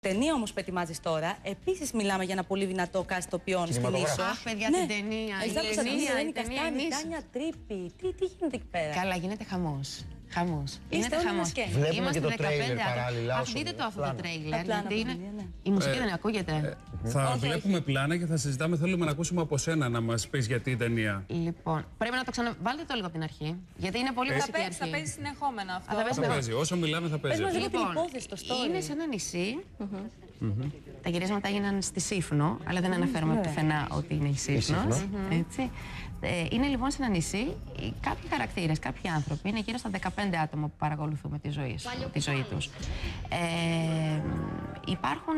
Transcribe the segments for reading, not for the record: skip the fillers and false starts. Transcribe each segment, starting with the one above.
ταινία όμως που ετοιμάζεις τώρα, επίσης μιλάμε για ένα πολύ δυνατό cast τοπιών στην Ίσο. Αχ, παιδιά, την ταινία. Η Τάνια Τρίπη. Τι γίνεται εκεί πέρα? Καλά, γίνεται χαμός. Χαμός. Είστε όλοι μασκένοι. Βλέπουμε και το τρέιλερ παράλληλα. Δείτε το αυτό το τρέιλερ. Η μουσική δεν ακούγεται. Θα βλέπουμε πλάνα και θα συζητάμε. Θέλουμε να ακούσουμε από σένα να μας πεις γιατί η ταινία. Λοιπόν, πρέπει να το βάλτε το λίγο από την αρχή. Γιατί είναι πολύ βασική αρχή. Θα παίζει συνεχόμενα αυτό. Θα παίζει. Όσο μιλάμε θα παίζει. Λοιπόν, είναι σε ένα νησί. Τα γυρίσματα έγιναν στη Σύφνο, αλλά δεν αναφέρομαι πουθενά ότι είναι η Σύφνος. Είναι λοιπόν σε ένα νησί, κάποιοι χαρακτήρες, κάποιοι άνθρωποι, είναι γύρω στα 15 άτομα που παρακολουθούμε τη ζωή τους. Υπάρχουν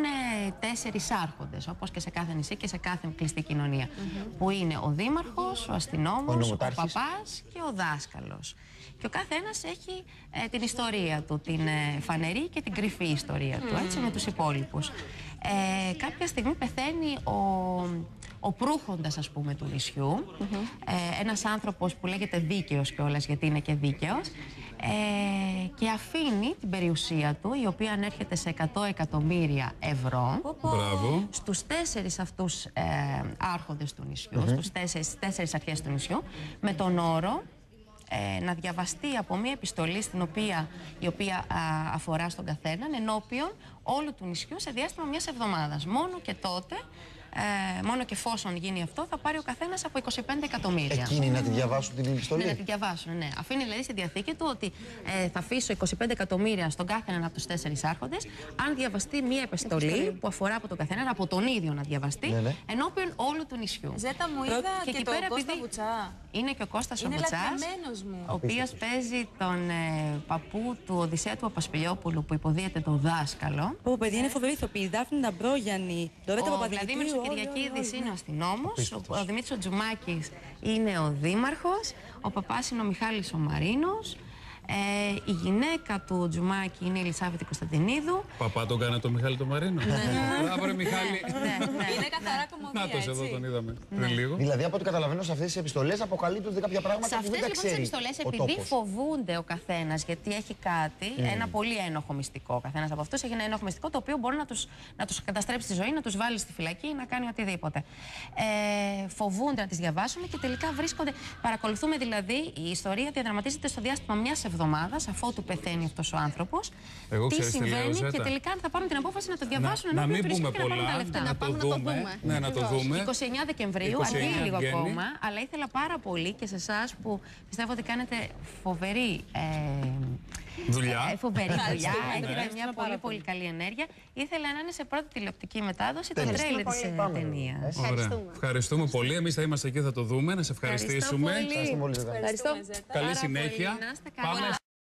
4 άρχοντες, όπως και σε κάθε νησί και σε κάθε κλειστή κοινωνία, που είναι ο δήμαρχος, ο αστυνόμος, ο παπάς και ο δάσκαλος. Και ο κάθε ένας έχει την ιστορία του, την φανερή και την κρυφή ιστορία του, έτσι, με τους υπόλοιπους. Κάποια στιγμή πεθαίνει ο προύχοντας, ας πούμε, του νησιού, ένας άνθρωπος που λέγεται δίκαιος κιόλας, γιατί είναι και δίκαιος, και αφήνει την περιουσία του, η οποία ανέρχεται σε 100 εκατομμύρια ευρώ, στους 4 αυτούς άρχοντες του νησιού, στους 4 αρχές του νησιού, με τον όρο να διαβαστεί από μία επιστολή η οποία αφορά στον καθέναν ενώπιον όλου του νησιού σε διάστημα μιας εβδομάδας. Μόνο και τότε, μόνο και εφόσον γίνει αυτό, θα πάρει ο καθένας από 25 εκατομμύρια. Εκείνοι να τη διαβάσουν την επιστολή. Ναι, να τη διαβάσουν, ναι. Αφήνει δηλαδή στη διαθήκη του ότι θα αφήσω 25 εκατομμύρια στον κάθε έναν από τους 4 άρχοντες, αν διαβαστεί μία επιστολή που αφορά από τον καθέναν, από τον ίδιο να διαβαστεί, ενώπιον όλου του νησιού. Ζέτα, μου είδα και τον Κώστα Βουτσά. Είναι και ο Κώστας ο Βουτσάς, ο οποίος παίζει τον παππού του Οδυσσέα του Παπασπηλιόπουλου, που υποδίεται τον δάσκαλο. Πω, παιδιά, είναι φοβερή ηθοποιή. Δάφνη Νταμπρόγιαννη, Λορέτα Παπαδημητρίου. Ο Βλαδίμηρος ο Κυριακίδης είναι ο αστυνόμος, ο Δημήτρης ο Τζουμάκης είναι ο δήμαρχος, ο παπάς είναι ο Μιχάλης ο Μαρίνος. Η γυναίκα του Τζουμάκη είναι η Ελισάβετ Κωνσταντινίδου. Παπά τον κάνα το Μιχάλη το Μαρίνο. Μπράβο, ρε Μιχάλη. Είναι καθαρά κομμωδία. Νάτος, εδώ τον είδαμε πριν λίγο. Δηλαδή, από ό,τι καταλαβαίνω, σε αυτές τις επιστολές αποκαλύπτονται κάποια πράγματα που δεν τα ξέρει. Σε αυτές λοιπόν τις επιστολές, επειδή φοβούνται ο καθένας, γιατί έχει κάτι, ένα πολύ ένοχο μυστικό, ο καθένας από αυτούς έχει ένα ένοχο μυστικό, το οποίο μπορεί να τους καταστρέψει τη ζωή, να τους βάλει στη φυλακή, να κάνει οτιδήποτε. Φοβούνται να τις διαβάσουν και τελικά βρίσκονται. Παρακολουθούμε δηλαδή, η ιστορία διαδραματίζεται στο διάστημα μιας εβδομάδας, αφότου πεθαίνει αυτός ο άνθρωπος. Τι συμβαίνει και τελικά θα πάρουν την απόφαση να το διαβάσουν να ενώπιον μην του πούμε νησιού και να πάρουν τα λεφτά. να το δούμε. Ναι, να το δούμε. 29 Δεκεμβρίου, αργεί λίγο ακόμα, αλλά ήθελα πάρα πολύ και σε εσάς που πιστεύω ότι κάνετε φοβερή δουλειά. Έχετε μια πολύ καλή ενέργεια. Ήθελα να είναι σε πρώτη τηλεοπτική μετάδοση το τρέιλερ της ταινίας. Ευχαριστούμε πολύ. Εμείς θα είμαστε εκεί, θα το δούμε. Να σε ευχαριστήσουμε. Ευχαριστώ πολύ. Καλή συνέχεια.